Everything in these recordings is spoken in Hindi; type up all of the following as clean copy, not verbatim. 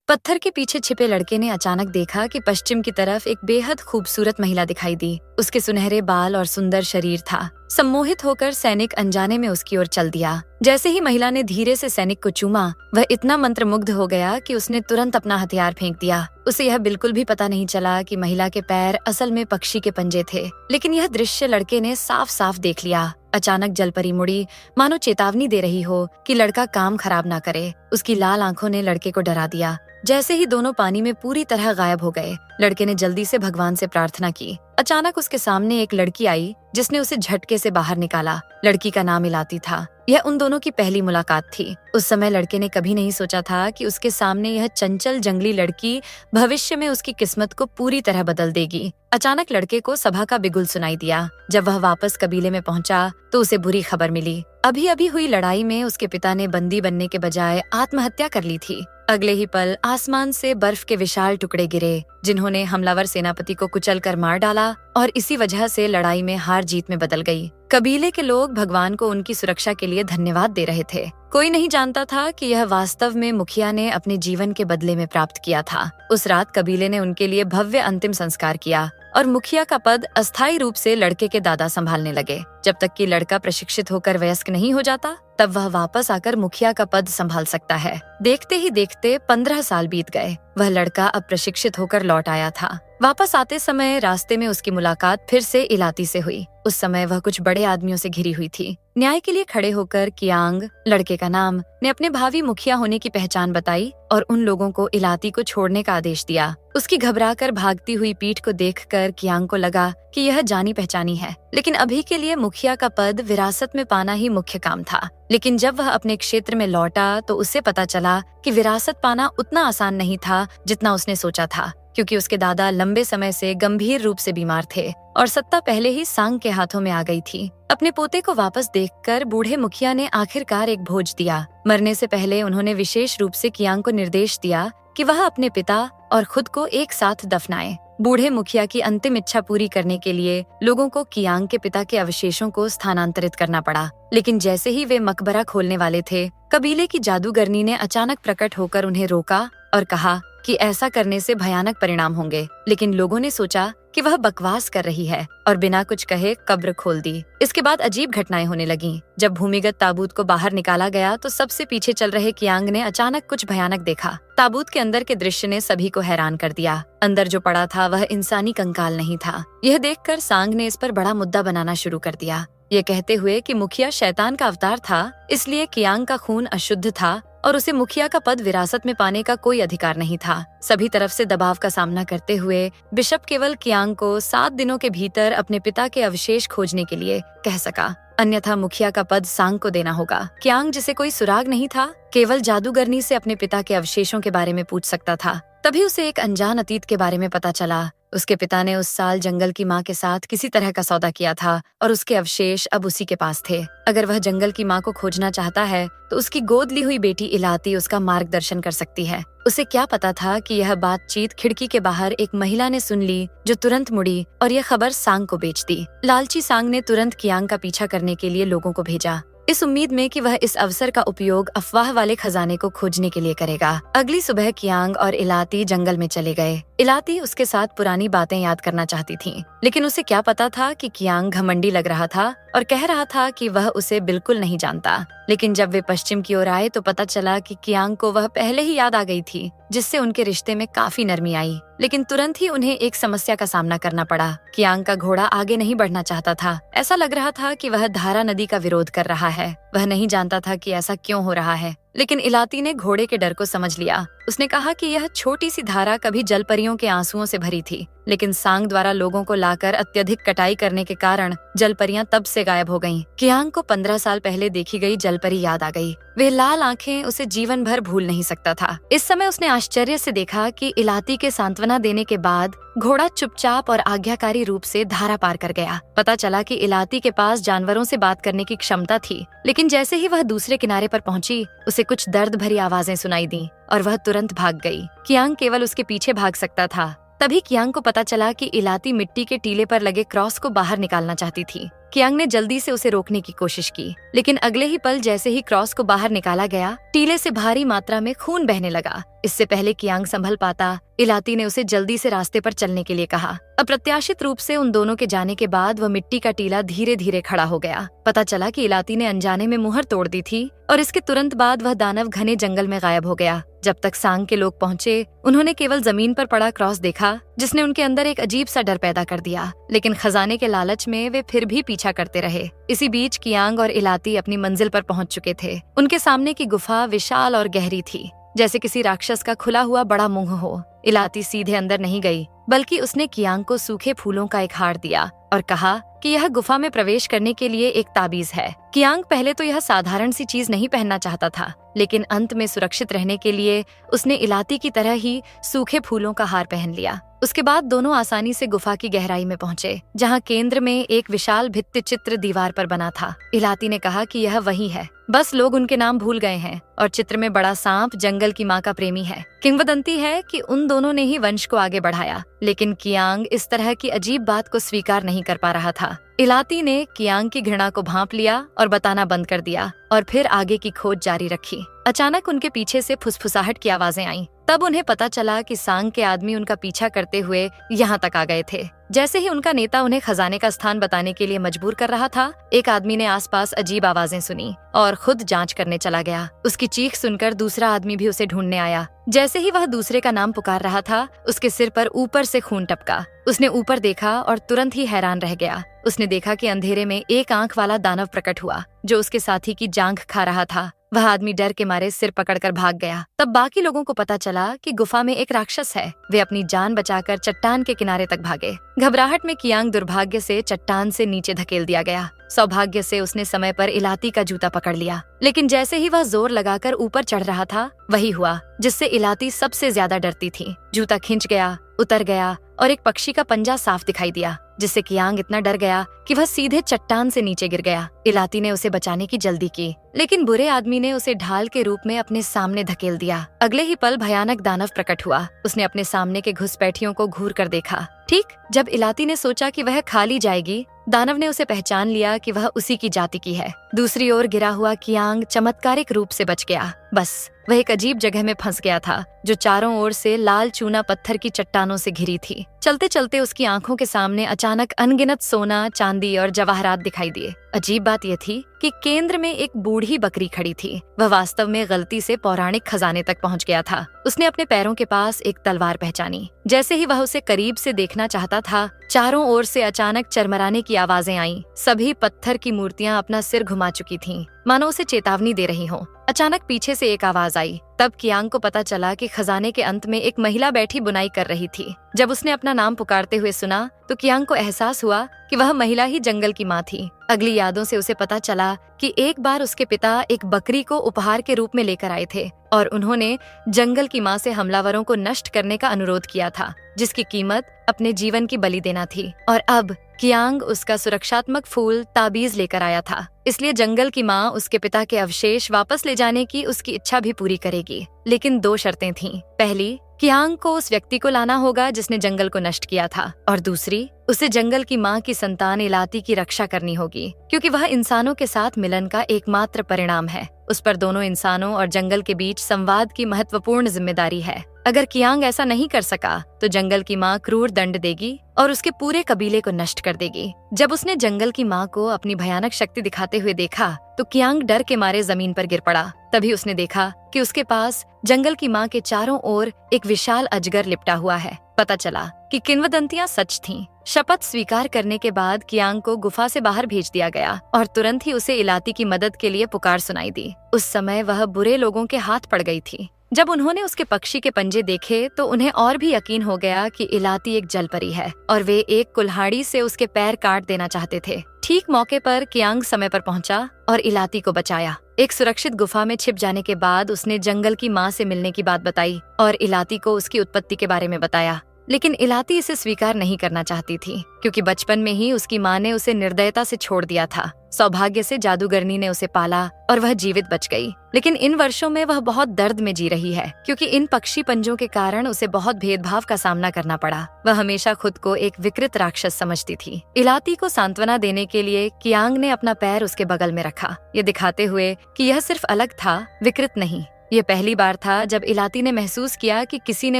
पत्थर के पीछे छिपे लड़के ने अचानक देखा कि पश्चिम की तरफ एक बेहद खूबसूरत महिला दिखाई दी। उसके सुनहरे बाल और सुंदर शरीर था। सम्मोहित होकर सैनिक अनजाने में उसकी ओर चल दिया। जैसे ही महिला ने धीरे से सैनिक को चूमा, वह इतना मंत्रमुग्ध हो गया कि उसने तुरंत अपना हथियार फेंक दिया। उसे यह बिल्कुल भी पता नहीं चला कि महिला के पैर असल में पक्षी के पंजे थे। लेकिन यह दृश्य लड़के ने साफ साफ देख लिया। अचानक जलपरी मुड़ी, मानो चेतावनी दे रही हो कि लड़का काम खराब ना करे। उसकी लाल आंखों ने लड़के को डरा दिया। जैसे ही दोनों पानी में पूरी तरह गायब हो गए, लड़के ने जल्दी से भगवान से प्रार्थना की। अचानक उसके सामने एक लड़की आई जिसने उसे झटके से बाहर निकाला। लड़की का नाम इलाती था। यह उन दोनों की पहली मुलाकात थी। उस समय लड़के ने कभी नहीं सोचा था कि उसके सामने यह चंचल जंगली लड़की भविष्य में उसकी किस्मत को पूरी तरह बदल देगी। अचानक लड़के को सभा का बिगुल सुनाई दिया। जब वह वापस कबीले में पहुंचा तो उसे बुरी खबर मिली। अभी अभी हुई लड़ाई में उसके पिता ने बंदी बनने के बजाय आत्महत्या कर ली थी। अगले ही पल आसमान से बर्फ के विशाल टुकड़े गिरे, जिन्होंने हमलावर सेनापति को कुचल कर मार डाला, और इसी वजह से लड़ाई में हार जीत में बदल गई। कबीले के लोग भगवान को उनकी सुरक्षा के लिए धन्यवाद दे रहे थे। कोई नहीं जानता था कि यह वास्तव में मुखिया ने अपने जीवन के बदले में प्राप्त किया था। उस रात कबीले ने उनके लिए भव्य अंतिम संस्कार किया और मुखिया का पद अस्थायी रूप से लड़के के दादा संभालने लगे। जब तक कि लड़का प्रशिक्षित होकर वयस्क नहीं हो जाता, तब वह वापस आकर मुखिया का पद संभाल सकता है। देखते ही देखते 15 साल बीत गए। वह लड़का अब प्रशिक्षित होकर लौट आया था। वापस आते समय रास्ते में उसकी मुलाकात फिर से इलाती से हुई। उस समय वह कुछ बड़े आदमियों से घिरी हुई थी। न्याय के लिए खड़े होकर कियांग, लड़के का नाम, ने अपने भावी मुखिया होने की पहचान बताई और उन लोगों को इलाती को छोड़ने का आदेश दिया। उसकी घबराकर भागती हुई पीठ को देखकर कियांग को लगा कि यह जानी पहचानी है, लेकिन अभी के लिए मुखिया का पद विरासत में पाना ही मुख्य काम था। लेकिन जब वह अपने क्षेत्र में लौटा तो उसे पता चला कि विरासत पाना उतना आसान नहीं था जितना उसने सोचा था, क्योंकि उसके दादा लंबे समय से गंभीर रूप से बीमार थे और सत्ता पहले ही सांग के हाथों में आ गई थी। अपने पोते को वापस देखकर बूढ़े मुखिया ने आखिरकार एक भोज दिया। मरने से पहले उन्होंने विशेष रूप से कियांग को निर्देश दिया कि वह अपने पिता और खुद को एक साथ दफनाए। बूढ़े मुखिया की अंतिम इच्छा पूरी करने के लिए लोगों को कियांग के पिता के अवशेषों को स्थानांतरित करना पड़ा। लेकिन जैसे ही वे मकबरा खोलने वाले थे, कबीले की जादूगरनी ने अचानक प्रकट होकर उन्हें रोका और कहा कि ऐसा करने से भयानक परिणाम होंगे। लेकिन लोगों ने सोचा कि वह बकवास कर रही है और बिना कुछ कहे कब्र खोल दी। इसके बाद अजीब घटनाएं होने लगीं। जब भूमिगत ताबूत को बाहर निकाला गया तो सबसे पीछे चल रहे कियांग ने अचानक कुछ भयानक देखा। ताबूत के अंदर के दृश्य ने सभी को हैरान कर दिया। अंदर जो पड़ा था वह इंसानी कंकाल नहीं था। यह देखकर सांग ने इस पर बड़ा मुद्दा बनाना शुरू कर दिया, ये कहते हुए कि मुखिया शैतान का अवतार था, इसलिए कियांग का खून अशुद्ध था और उसे मुखिया का पद विरासत में पाने का कोई अधिकार नहीं था। सभी तरफ से दबाव का सामना करते हुए बिशप केवल कियांग को 7 दिनों के भीतर अपने पिता के अवशेष खोजने के लिए कह सका, अन्यथा मुखिया का पद सांग को देना होगा। कियांग, जिसे कोई सुराग नहीं था, केवल जादूगरनी से अपने पिता के अवशेषों के बारे में पूछ सकता था। तभी उसे एक अनजान अतीत के बारे में पता चला। उसके पिता ने उस साल जंगल की माँ के साथ किसी तरह का सौदा किया था और उसके अवशेष अब उसी के पास थे। अगर वह जंगल की माँ को खोजना चाहता है तो उसकी गोद ली हुई बेटी इलाती उसका मार्गदर्शन कर सकती है। उसे क्या पता था कि यह बातचीत खिड़की के बाहर एक महिला ने सुन ली, जो तुरंत मुड़ी और यह खबर सांग को बेच दी। लालची सांग ने तुरंत कियांग का पीछा करने के लिए लोगों को भेजा, इस उम्मीद में कि वह इस अवसर का उपयोग अफवाह वाले खजाने को खोजने के लिए करेगा। अगली सुबह कियांग और इलाती जंगल में चले गए। इलाती उसके साथ पुरानी बातें याद करना चाहती थी, लेकिन उसे क्या पता था कि कियांग घमंडी लग रहा था और कह रहा था कि वह उसे बिल्कुल नहीं जानता। लेकिन जब वे पश्चिम की ओर आए तो पता चला कि कियांग को वह पहले ही याद आ गई थी, जिससे उनके रिश्ते में काफी नरमी आई। लेकिन तुरंत ही उन्हें एक समस्या का सामना करना पड़ा। कियांग का घोड़ा आगे नहीं बढ़ना चाहता था। ऐसा लग रहा था कि वह धारा नदी का विरोध कर रहा है। वह नहीं जानता था कि ऐसा क्यों हो रहा है, लेकिन इलाती ने घोड़े के डर को समझ लिया। उसने कहा कि यह छोटी सी धारा कभी जलपरियों के आंसुओं से भरी थी, लेकिन सांग द्वारा लोगों को लाकर अत्यधिक कटाई करने के कारण जलपरियां तब से गायब हो गईं। कियांग को 15 साल पहले देखी गई जलपरी याद आ गई। वे लाल आंखें उसे जीवन भर भूल नहीं सकता था। इस समय उसने आश्चर्य से देखा कि इलाती के सांत्वना देने के बाद घोड़ा चुपचाप और आज्ञाकारी रूप से धारा पार कर गया। पता चला कि इलाती के पास जानवरों से बात करने की क्षमता थी, लेकिन जैसे ही वह दूसरे किनारे पर पहुंची, उसे कुछ दर्द भरी आवाजें सुनाई दी और वह तुरंत भाग गई। कियांग केवल उसके पीछे भाग सकता था। तभी कियांग को पता चला कि इलाती मिट्टी के टीले पर लगे क्रॉस को बाहर निकालना चाहती थी। कियांग ने जल्दी से उसे रोकने की कोशिश की, लेकिन अगले ही पल जैसे ही क्रॉस को बाहर निकाला गया, टीले से भारी मात्रा में खून बहने लगा। इससे पहले कियांग संभल पाता, इलाती ने उसे जल्दी से रास्ते पर चलने के लिए कहा। अप्रत्याशित रूप से उन दोनों के जाने के बाद वह मिट्टी का टीला धीरे धीरे खड़ा हो गया। पता चला कि इलाती ने अनजाने में मुहर तोड़ दी थी और इसके तुरंत बाद वह दानव घने जंगल में गायब हो गया। जब तक सांग के लोग पहुंचे, उन्होंने केवल जमीन पर पड़ा क्रॉस देखा, जिसने उनके अंदर एक अजीब सा डर पैदा कर दिया। लेकिन खजाने के लालच में वे फिर भी पीछा करते रहे। इसी बीच कियांग और इलाती अपनी मंजिल पर पहुंच चुके थे। उनके सामने की गुफा विशाल और गहरी थी, जैसे किसी राक्षस का खुला हुआ बड़ा मुंह हो। इलाती सीधे अंदर नहीं गई, बल्कि उसने कियांग को सूखे फूलों का एक हार दिया और कहा कि यह गुफा में प्रवेश करने के लिए एक ताबीज है। कियांग पहले तो यह साधारण सी चीज नहीं पहनना चाहता था, लेकिन अंत में सुरक्षित रहने के लिए उसने इलाती की तरह ही सूखे फूलों का हार पहन लिया। उसके बाद दोनों आसानी से गुफा की गहराई में पहुंचे, जहां केंद्र में एक विशाल भित्ति चित्र दीवार पर बना था। इलाती ने कहा कि यह वही है, बस लोग उनके नाम भूल गए हैं, और चित्र में बड़ा सांप जंगल की माँ का प्रेमी है। किंवदंती है कि उन दोनों ने ही वंश को आगे बढ़ाया, लेकिन कियांग इस तरह की अजीब बात को स्वीकार नहीं कर पा रहा था। इलाती ने कियांग की घृणा को भांप लिया और बताना बंद कर दिया, और फिर आगे की खोज जारी रखी। अचानक उनके पीछे से फुसफुसाहट की आवाजें आईं। तब उन्हें पता चला कि सांग के आदमी उनका पीछा करते हुए यहाँ तक आ गए थे। जैसे ही उनका नेता उन्हें खजाने का स्थान बताने के लिए मजबूर कर रहा था, एक आदमी ने आसपास अजीब आवाजें सुनी और खुद जांच करने चला गया। उसकी चीख सुनकर दूसरा आदमी भी उसे ढूंढने आया। जैसे ही वह दूसरे का नाम पुकार रहा था, उसके सिर पर ऊपर से खून टपका। उसने ऊपर देखा और तुरंत ही हैरान रह गया। उसने देखा कि अंधेरे में एक आंख वाला दानव प्रकट हुआ, जो उसके साथी की जांघ खा रहा था। वह आदमी डर के मारे सिर पकड़कर भाग गया। तब बाकी लोगों को पता चला कि गुफा में एक राक्षस है। वे अपनी जान बचाकर चट्टान के किनारे तक भागे। घबराहट में कियांग दुर्भाग्य से चट्टान से नीचे धकेल दिया गया। सौभाग्य से उसने समय पर इलाती का जूता पकड़ लिया, लेकिन जैसे ही वह जोर लगाकर ऊपर चढ़ रहा था, वही हुआ जिससे इलाती सबसे ज्यादा डरती थी। जूता खिंच गया, उतर गया और एक पक्षी का पंजा साफ दिखाई दिया, जिससे कियांग इतना डर गया कि वह सीधे चट्टान से नीचे गिर गया। इलाती ने उसे बचाने की जल्दी की, लेकिन बुरे आदमी ने उसे ढाल के रूप में अपने सामने धकेल दिया। अगले ही पल भयानक दानव प्रकट हुआ। उसने अपने सामने के घुसपैठियों को घूर कर देखा। ठीक जब इलाती ने सोचा कि वह खा ली जाएगी, दानव ने उसे पहचान लिया कि वह उसी की जाति की है। दूसरी ओर गिरा हुआ कियांग चमत्कारिक रूप से बच गया। बस वह एक अजीब जगह में फंस गया था, जो चारों ओर से लाल चूना पत्थर की चट्टानों से घिरी थी। चलते चलते उसकी आंखों के सामने अचानक अनगिनत सोना, चांदी और जवाहरात दिखाई दिए। अजीब बात यह थी कि केंद्र में एक बूढ़ी बकरी खड़ी थी। वह वास्तव में गलती से पौराणिक खजाने तक पहुंच गया था। उसने अपने पैरों के पास एक तलवार पहचानी। जैसे ही वह उसे करीब से देखना चाहता था, चारों ओर से अचानक चरमराने की आवाजें आईं। सभी पत्थर की मूर्तियां अपना सिर घुमा चुकी थीं, मानो उसे चेतावनी दे रही हो। अचानक पीछे से एक आवाज आई। तब कियांग को पता चला कि खजाने के अंत में एक महिला बैठी बुनाई कर रही थी। जब उसने अपना नाम पुकारते हुए सुना, तो कियांग को एहसास हुआ कि वह महिला ही जंगल की माँ थी। अगली यादों से उसे पता चला कि एक बार उसके पिता एक बकरी को उपहार के रूप में लेकर आए थे और उन्होंने जंगल की माँ से हमलावरों को नष्ट करने का अनुरोध किया था, जिसकी कीमत अपने जीवन की बलि देना थी। और अब कियांग उसका सुरक्षात्मक फूल ताबीज लेकर आया था। इसलिए जंगल की माँ उसके पिता के अवशेष वापस ले जाने की उसकी इच्छा भी पूरी करेगी। लेकिन 2 शर्तें थीं। पहली, कियांग को उस व्यक्ति को लाना होगा जिसने जंगल को नष्ट किया था, और दूसरी, उसे जंगल की माँ की संतान इलाती की रक्षा करनी होगी, क्योंकि वह इंसानों के साथ मिलन का एकमात्र परिणाम है। उस पर दोनों इंसानों और जंगल के बीच संवाद की महत्वपूर्ण जिम्मेदारी है। अगर कियांग ऐसा नहीं कर सका, तो जंगल की माँ क्रूर दंड देगी और उसके पूरे कबीले को नष्ट कर देगी। जब उसने जंगल की माँ को अपनी भयानक शक्ति दिखाते हुए देखा, तो कियांग डर के मारे जमीन पर गिर पड़ा। तभी उसने देखा कि उसके पास जंगल की माँ के चारों ओर एक विशाल अजगर लिपटा हुआ है। पता चला कि किंवदंतियां सच थीं। शपथ स्वीकार करने के बाद कियांग को गुफा से बाहर भेज दिया गया और तुरंत ही उसे इलाती की मदद के लिए पुकार सुनाई दी। उस समय वह बुरे लोगों के हाथ पड़ गई थी। जब उन्होंने उसके पक्षी के पंजे देखे, तो उन्हें और भी यकीन हो गया कि इलाती एक जलपरी है और वे एक कुल्हाड़ी से उसके पैर काट देना चाहते थे। ठीक मौके पर कियांग समय पर पहुंचा और इलाती को बचाया। एक सुरक्षित गुफा में छिप जाने के बाद उसने जंगल की माँ से मिलने की बात बताई और इलाती को उसकी उत्पत्ति के बारे में बताया। लेकिन इलाती इसे स्वीकार नहीं करना चाहती थी, क्योंकि बचपन में ही उसकी माँ ने उसे निर्दयता से छोड़ दिया था। सौभाग्य से जादूगरनी ने उसे पाला और वह जीवित बच गई, लेकिन इन वर्षों में वह बहुत दर्द में जी रही है, क्योंकि इन पक्षी पंजों के कारण उसे बहुत भेदभाव का सामना करना पड़ा। वह हमेशा खुद को एक विकृत राक्षस समझती थी। इलाती को सांत्वना देने के लिए कियांग ने अपना पैर उसके बगल में रखा, ये दिखाते हुए कि यह सिर्फ अलग था, विकृत नहीं। ये पहली बार था जब इलाती ने महसूस किया कि किसी ने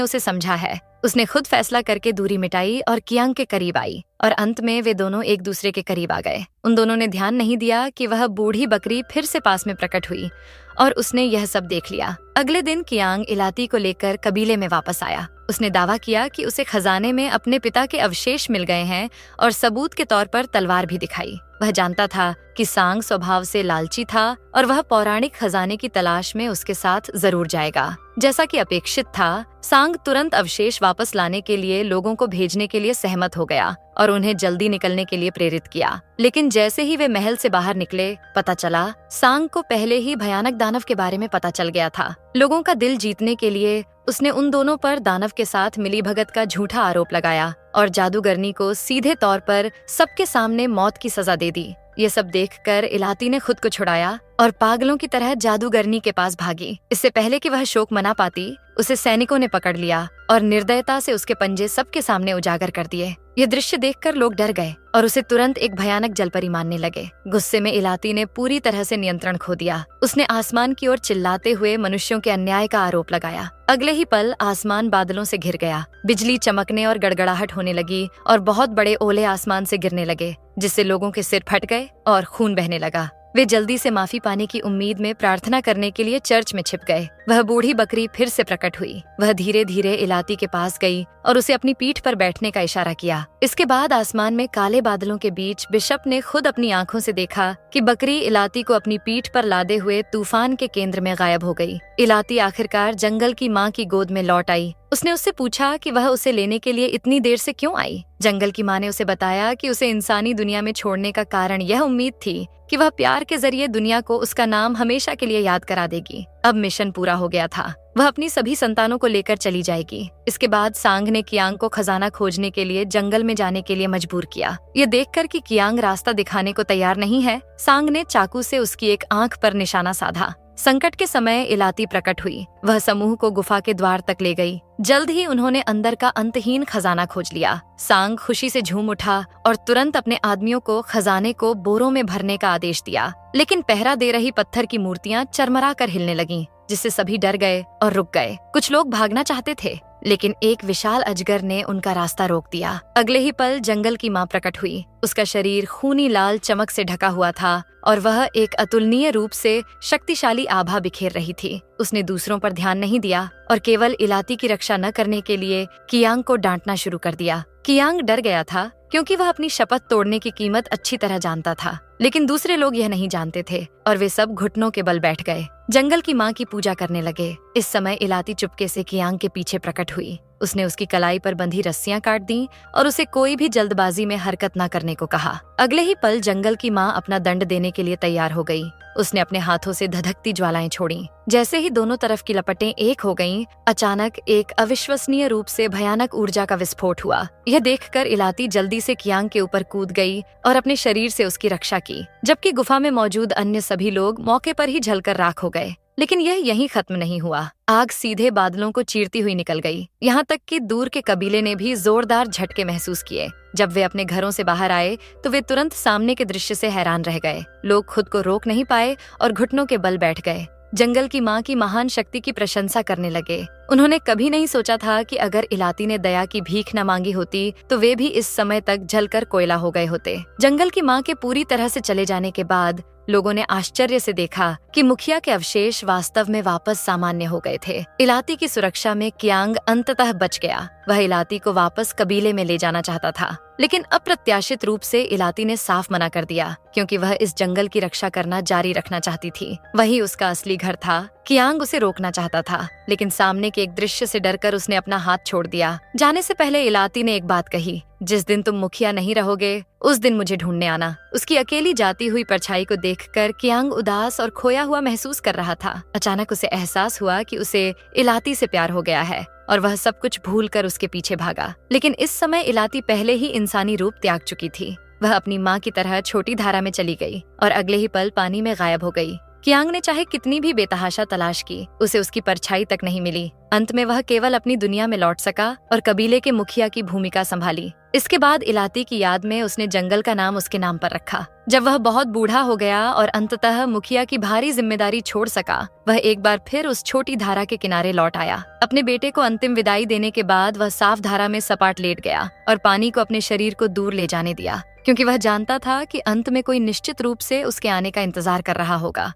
उसे समझा है। उसने खुद फैसला करके दूरी मिटाई और कियांग के करीब आई, और अंत में वे दोनों एक दूसरे के करीब आ गए। उन दोनों ने ध्यान नहीं दिया कि वह बूढ़ी बकरी फिर से पास में प्रकट हुई और उसने यह सब देख लिया। अगले दिन कियांग इलाती को लेकर कबीले में वापस आया। उसने दावा किया कि उसे खजाने में अपने पिता के अवशेष मिल गए हैं और सबूत के तौर पर तलवार भी दिखाई। वह जानता था कि सांग स्वभाव से लालची था और वह पौराणिक खजाने की तलाश में उसके साथ जरूर जाएगा। जैसा कि अपेक्षित था, सांग तुरंत अवशेष वापस लाने के लिए लोगों को भेजने के लिए सहमत हो गया और उन्हें जल्दी निकलने के लिए प्रेरित किया। लेकिन जैसे ही वे महल से बाहर निकले, पता चला सांग को पहले ही भयानक दानव के बारे में पता चल गया था। लोगों का दिल जीतने के लिए उसने उन दोनों पर दानव के साथ मिलीभगत का झूठा आरोप लगाया और जादूगरनी को सीधे तौर पर सबके सामने मौत की सजा दे दी। ये सब देखकर इलाती ने खुद को छुड़ाया और पागलों की तरह जादूगरनी के पास भागी। इससे पहले कि वह शोक मना पाती, उसे सैनिकों ने पकड़ लिया और निर्दयता से उसके पंजे सबके सामने उजागर कर दिए। ये दृश्य देखकर लोग डर गए और उसे तुरंत एक भयानक जलपरी मानने लगे। गुस्से में इलाती ने पूरी तरह से नियंत्रण खो दिया। उसने आसमान की ओर चिल्लाते हुए मनुष्यों के अन्याय का आरोप लगाया। अगले ही पल आसमान बादलों से घिर गया, बिजली चमकने और गड़गड़ाहट होने लगी और बहुत बड़े ओले आसमान से गिरने लगे, जिससे लोगों के सिर फट गए और खून बहने लगा। वे जल्दी से माफी पाने की उम्मीद में प्रार्थना करने के लिए चर्च में छिप गए। वह बूढ़ी बकरी फिर से प्रकट हुई। वह धीरे धीरे इलाती के पास गई और उसे अपनी पीठ पर बैठने का इशारा किया। इसके बाद आसमान में काले बादलों के बीच बिशप ने खुद अपनी आंखों से देखा कि बकरी इलाती को अपनी पीठ पर लादे हुए तूफान के केंद्र में गायब हो गई। इलाती आखिरकार जंगल की माँ की गोद में लौट आई। उसने उससे पूछा कि वह उसे लेने के लिए इतनी देर से क्यों आई। जंगल की माँ ने उसे बताया कि उसे इंसानी दुनिया में छोड़ने का कारण यह उम्मीद थी कि वह प्यार के जरिए दुनिया को उसका नाम हमेशा के लिए याद करा देगी। अब मिशन पूरा हो गया था। वह अपनी सभी संतानों को लेकर चली जाएगी। इसके बाद सांग ने कियांग को खजाना खोजने के लिए जंगल में जाने के लिए मजबूर किया। ये देखकर कि कियांग रास्ता दिखाने को तैयार नहीं है, सांग ने चाकू से उसकी एक आंख पर निशाना साधा। संकट के समय इलाती प्रकट हुई। वह समूह को गुफा के द्वार तक ले गई। जल्द ही उन्होंने अंदर का अंतहीन खजाना खोज लिया। सांग खुशी से झूम उठा और तुरंत अपने आदमियों को खजाने को बोरों में भरने का आदेश दिया। लेकिन पहरा दे रही पत्थर की मूर्तियां चरमरा कर हिलने लगीं, जिससे सभी डर गए और रुक गए। कुछ लोग भागना चाहते थे, लेकिन एक विशाल अजगर ने उनका रास्ता रोक दिया। अगले ही पल जंगल की माँ प्रकट हुई। उसका शरीर खूनी लाल चमक से ढका हुआ था और वह एक अतुलनीय रूप से शक्तिशाली आभा बिखेर रही थी। उसने दूसरों पर ध्यान नहीं दिया और केवल इलाती की रक्षा न करने के लिए कियांग को डांटना शुरू कर दिया। कियांग डर गया था, क्योंकि वह अपनी शपथ तोड़ने की कीमत अच्छी तरह जानता था, लेकिन दूसरे लोग यह नहीं जानते थे और वे सब घुटनों के बल बैठ गए। जंगल की माँ की पूजा करने लगे। इस समय इलाती चुपके से कियांग के पीछे प्रकट हुई। उसने उसकी कलाई पर बंधी रस्सियां काट दी और उसे कोई भी जल्दबाजी में हरकत न करने को कहा। अगले ही पल जंगल की माँ अपना दंड देने के लिए तैयार हो गई। उसने अपने हाथों से धधकती ज्वालाएं छोड़ी। जैसे ही दोनों तरफ की लपटें एक हो गईं, अचानक एक अविश्वसनीय रूप से भयानक ऊर्जा का विस्फोट हुआ। यह देखकर इलाती जल्दी से कियांग के ऊपर कूद गई और अपने शरीर से उसकी रक्षा की, जबकि गुफा में मौजूद अन्य सभी लोग मौके पर ही जलकर राख हो गए। लेकिन यह यहीं खत्म नहीं हुआ। आग सीधे बादलों को चीरती हुई निकल गई। यहाँ तक कि दूर के कबीले ने भी जोरदार झटके महसूस किए। जब वे अपने घरों से बाहर आए तो वे तुरंत सामने के दृश्य से हैरान रह गए। लोग खुद को रोक नहीं पाए और घुटनों के बल बैठ गए। जंगल की माँ की महान शक्ति की प्रशंसा करने लगे। उन्होंने कभी नहीं सोचा था कि अगर इलाती ने दया की भीख न मांगी होती तो वे भी इस समय तक जलकर कोयला हो गए होते। जंगल की माँ के पूरी तरह से चले जाने के बाद लोगों ने आश्चर्य से देखा कि मुखिया के अवशेष वास्तव में वापस सामान्य हो गए थे। इलाती की सुरक्षा में कियांग अंततः बच गया। वह इलाती को वापस कबीले में ले जाना चाहता था, लेकिन अप्रत्याशित रूप से इलाती ने साफ मना कर दिया, क्योंकि वह इस जंगल की रक्षा करना जारी रखना चाहती थी। वही उसका असली घर था। कियांग उसे रोकना चाहता था, लेकिन सामने के एक दृश्य से डरकर उसने अपना हाथ छोड़ दिया। जाने से पहले इलाती ने एक बात कही, जिस दिन तुम मुखिया नहीं रहोगे उस दिन मुझे ढूंढने आना। उसकी अकेली जाती हुई परछाई को देखकर कियांग उदास और खोया हुआ महसूस कर रहा था। अचानक उसे एहसास हुआ कि उसे इलाती से प्यार हो गया है और वह सब कुछ भूलकर उसके पीछे भागा। लेकिन इस समय इलाती पहले ही इंसानी रूप त्याग चुकी थी। वह अपनी माँ की तरह छोटी धारा में चली गई और अगले ही पल पानी में गायब हो गई। कियांग ने चाहे कितनी भी बेतहाशा तलाश की, उसे उसकी परछाई तक नहीं मिली। अंत में वह केवल अपनी दुनिया में लौट सका और कबीले के मुखिया की भूमिका संभाली। इसके बाद इलाती की याद में उसने जंगल का नाम उसके नाम पर रखा। जब वह बहुत बूढ़ा हो गया और अंततः मुखिया की भारी जिम्मेदारी छोड़ सका, वह एक बार फिर उस छोटी धारा के किनारे लौट आया। अपने बेटे को अंतिम विदाई देने के बाद वह साफ धारा में सपाट लेट गया और पानी को अपने शरीर को दूर ले जाने दिया, क्योंकि वह जानता था कि अंत में कोई निश्चित रूप से उसके आने का इंतजार कर रहा होगा।